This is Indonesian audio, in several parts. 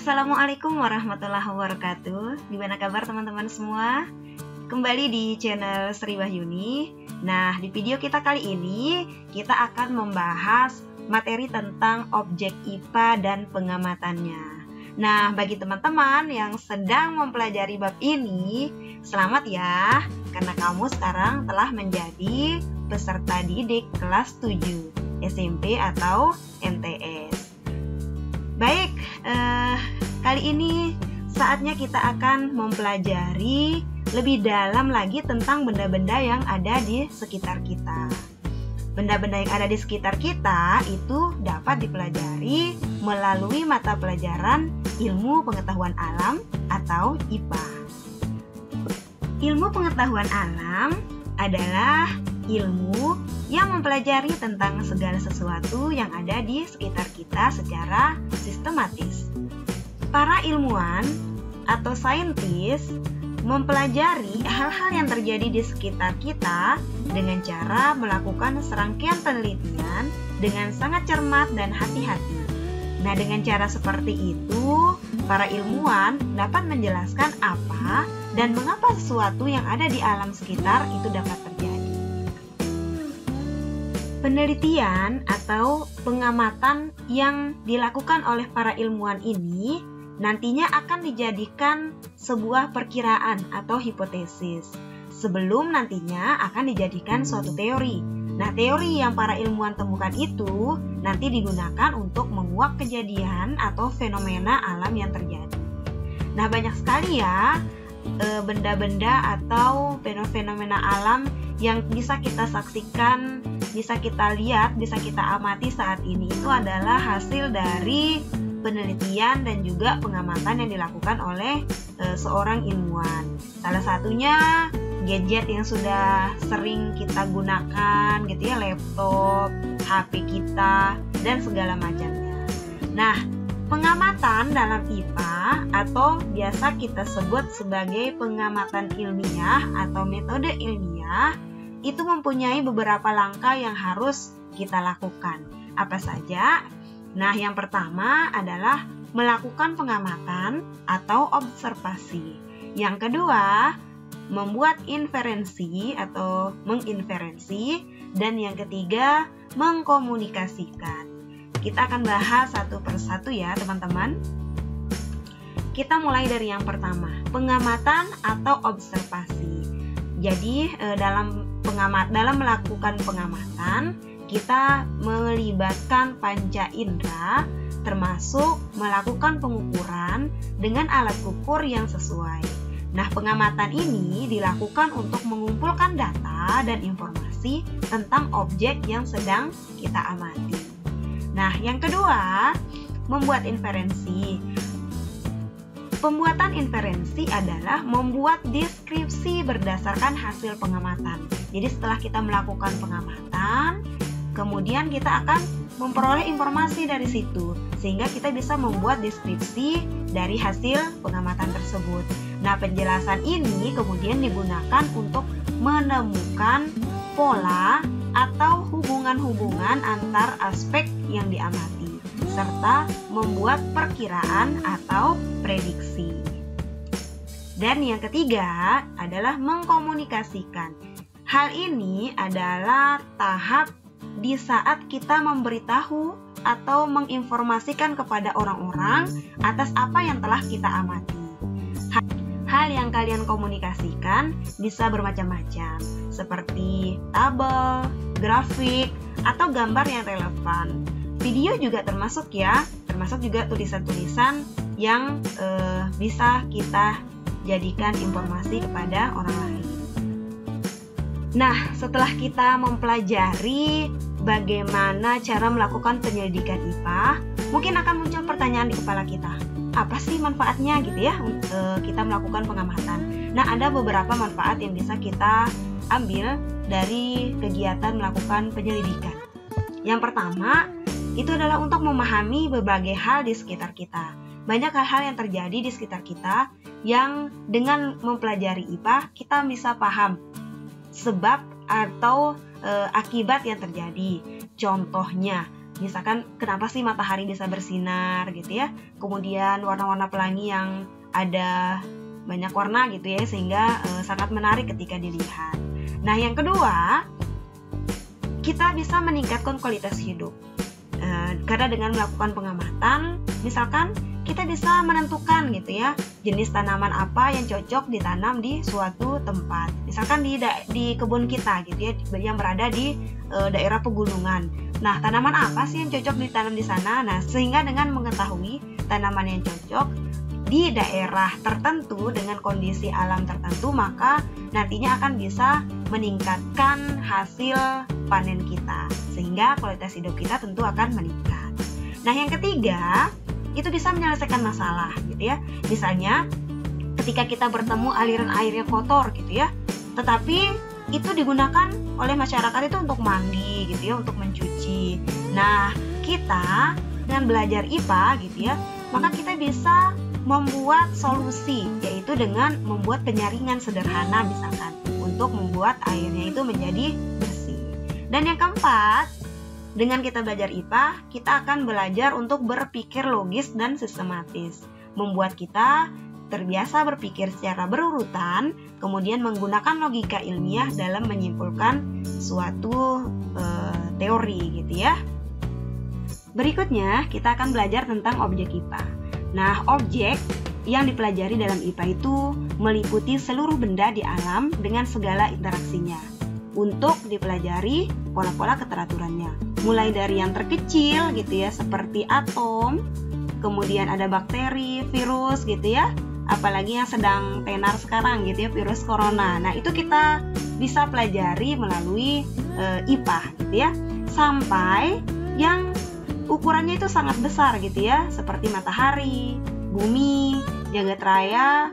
Assalamualaikum warahmatullahi wabarakatuh. Gimana kabar teman-teman semua? Kembali di channel Sri Wahyuni. Nah, di video kita kali ini kita akan membahas materi tentang objek IPA dan pengamatannya. Nah, bagi teman-teman yang sedang mempelajari bab ini, selamat ya, karena kamu sekarang telah menjadi peserta didik kelas 7 SMP atau MTS. Baik, kali ini saatnya kita akan mempelajari lebih dalam lagi tentang benda-benda yang ada di sekitar kita. Benda-benda yang ada di sekitar kita itu dapat dipelajari melalui mata pelajaran Ilmu Pengetahuan Alam atau IPA. Ilmu pengetahuan alam adalah ilmu yang mempelajari tentang segala sesuatu yang ada di sekitar kita secara sistematis. Para ilmuwan atau saintis mempelajari hal-hal yang terjadi di sekitar kita dengan cara melakukan serangkaian penelitian dengan sangat cermat dan hati-hati. Nah, dengan cara seperti itu, para ilmuwan dapat menjelaskan apa dan mengapa sesuatu yang ada di alam sekitar itu dapat terjadi. Penelitian atau pengamatan yang dilakukan oleh para ilmuwan ini nantinya akan dijadikan sebuah perkiraan atau hipotesis sebelum nantinya akan dijadikan suatu teori. Nah, teori yang para ilmuwan temukan itu nanti digunakan untuk menguak kejadian atau fenomena alam yang terjadi. Nah, banyak sekali ya benda-benda atau fenomena alam yang bisa kita saksikan, bisa kita lihat, bisa kita amati saat ini itu adalah hasil dari penelitian dan juga pengamatan yang dilakukan oleh seorang ilmuwan. Salah satunya gadget yang sudah sering kita gunakan gitu ya, laptop, HP kita, dan segala macamnya. Nah, pengamatan dalam IPA atau biasa kita sebut sebagai pengamatan ilmiah atau metode ilmiah itu mempunyai beberapa langkah yang harus kita lakukan. Apa saja? Nah, yang pertama adalah melakukan pengamatan atau observasi. Yang kedua, membuat inferensi atau menginferensi. Dan yang ketiga, mengkomunikasikan. Kita akan bahas satu persatu ya teman-teman. Kita mulai dari yang pertama, pengamatan atau observasi. Jadi dalam melakukan pengamatan, kita melibatkan panca indera termasuk melakukan pengukuran dengan alat ukur yang sesuai. Nah, pengamatan ini dilakukan untuk mengumpulkan data dan informasi tentang objek yang sedang kita amati. Nah, yang kedua, membuat inferensi. Pembuatan inferensi adalah membuat deskripsi berdasarkan hasil pengamatan. Jadi setelah kita melakukan pengamatan, kemudian kita akan memperoleh informasi dari situ, sehingga kita bisa membuat deskripsi dari hasil pengamatan tersebut. Nah, penjelasan ini kemudian digunakan untuk menemukan pola atau hubungan-hubungan antar aspek yang diamati, serta membuat perkiraan atau prediksi. Dan yang ketiga adalah mengkomunikasikan. Hal ini adalah tahap di saat kita memberitahu atau menginformasikan kepada orang-orang atas apa yang telah kita amati. Hal yang kalian komunikasikan bisa bermacam-macam, seperti tabel, grafik, atau gambar yang relevan. Video juga termasuk ya, termasuk juga tulisan-tulisan yang bisa kita jadikan informasi kepada orang lain. Nah, setelah kita mempelajari bagaimana cara melakukan penyelidikan IPA, mungkin akan muncul pertanyaan di kepala kita. Apa sih manfaatnya gitu ya kita melakukan pengamatan? Nah, ada beberapa manfaat yang bisa kita ambil dari kegiatan melakukan penyelidikan. Yang pertama, itu adalah untuk memahami berbagai hal di sekitar kita. Banyak hal-hal yang terjadi di sekitar kita yang dengan mempelajari IPA kita bisa paham sebab atau akibat yang terjadi. Contohnya, Misalkan kenapa sih matahari bisa bersinar gitu ya. Kemudian warna-warna pelangi yang ada banyak warna gitu ya, sehingga sangat menarik ketika dilihat. Nah, yang kedua, kita bisa meningkatkan kualitas hidup. Karena dengan melakukan pengamatan, misalkan kita bisa menentukan gitu ya, jenis tanaman apa yang cocok ditanam di suatu tempat. Misalkan di kebun kita gitu ya, yang berada di daerah pegunungan. Nah, tanaman apa sih yang cocok ditanam di sana? Nah, sehingga dengan mengetahui tanaman yang cocok di daerah tertentu dengan kondisi alam tertentu, maka nantinya akan bisa meningkatkan hasil panen kita, sehingga kualitas hidup kita tentu akan meningkat. Nah, yang ketiga, itu bisa menyelesaikan masalah gitu ya. Misalnya ketika kita bertemu aliran air yang kotor gitu ya, tetapi itu digunakan oleh masyarakat itu untuk mandi gitu ya, untuk mencuci. Nah, kita dengan belajar IPA gitu ya, maka kita bisa membuat solusi, yaitu dengan membuat penyaringan sederhana misalkan, untuk membuat airnya itu menjadi bersih. Dan yang keempat, dengan kita belajar IPA, kita akan belajar untuk berpikir logis dan sistematis, membuat kita terbiasa berpikir secara berurutan, kemudian menggunakan logika ilmiah dalam menyimpulkan suatu teori gitu ya. Berikutnya, kita akan belajar tentang objek IPA. Nah, objek yang dipelajari dalam IPA itu meliputi seluruh benda di alam dengan segala interaksinya. Untuk dipelajari pola-pola keteraturannya. Mulai dari yang terkecil gitu ya, seperti atom, kemudian ada bakteri, virus gitu ya, apalagi yang sedang tenar sekarang gitu ya, virus corona. Nah, itu kita bisa pelajari melalui IPA gitu ya, sampai yang ukurannya itu sangat besar gitu ya, seperti matahari, bumi, jagat raya,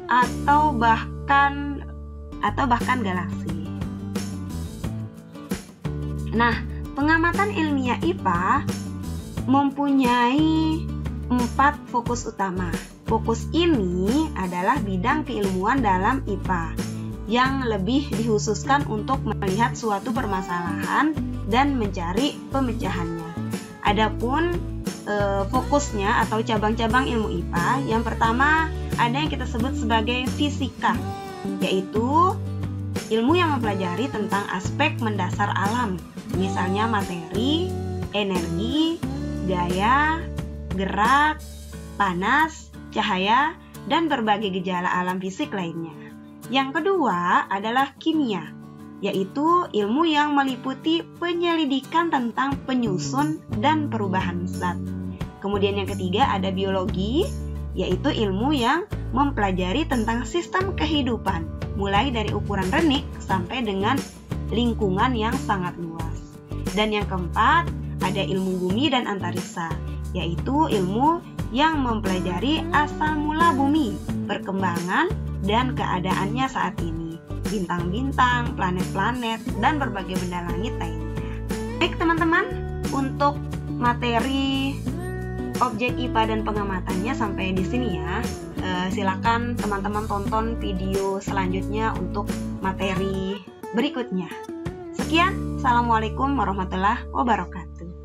atau bahkan galaksi. Nah, pengamatan ilmiah IPA mempunyai 4 fokus utama. Fokus ini adalah bidang keilmuan dalam IPA yang lebih dikhususkan untuk melihat suatu permasalahan dan mencari pemecahannya. Adapun fokusnya atau cabang-cabang ilmu IPA, yang pertama ada yang kita sebut sebagai fisika, yaitu ilmu yang mempelajari tentang aspek mendasar alam, misalnya materi, energi, gaya, gerak, panas, cahaya, dan berbagai gejala alam fisik lainnya. Yang kedua adalah kimia, yaitu ilmu yang meliputi penyelidikan tentang penyusun dan perubahan zat. Kemudian yang ketiga ada biologi, yaitu ilmu yang mempelajari tentang sistem kehidupan, mulai dari ukuran renik sampai dengan lingkungan yang sangat luas. Dan yang keempat ada ilmu bumi dan antariksa, yaitu ilmu yang mempelajari asal mula bumi, perkembangan dan keadaannya saat ini, bintang-bintang, planet-planet, dan berbagai benda langit lainnya. Baik teman-teman, untuk materi objek IPA dan pengamatannya sampai di sini ya. Silakan teman-teman tonton video selanjutnya untuk materi berikutnya. Sekian, Assalamualaikum warahmatullahi wabarakatuh.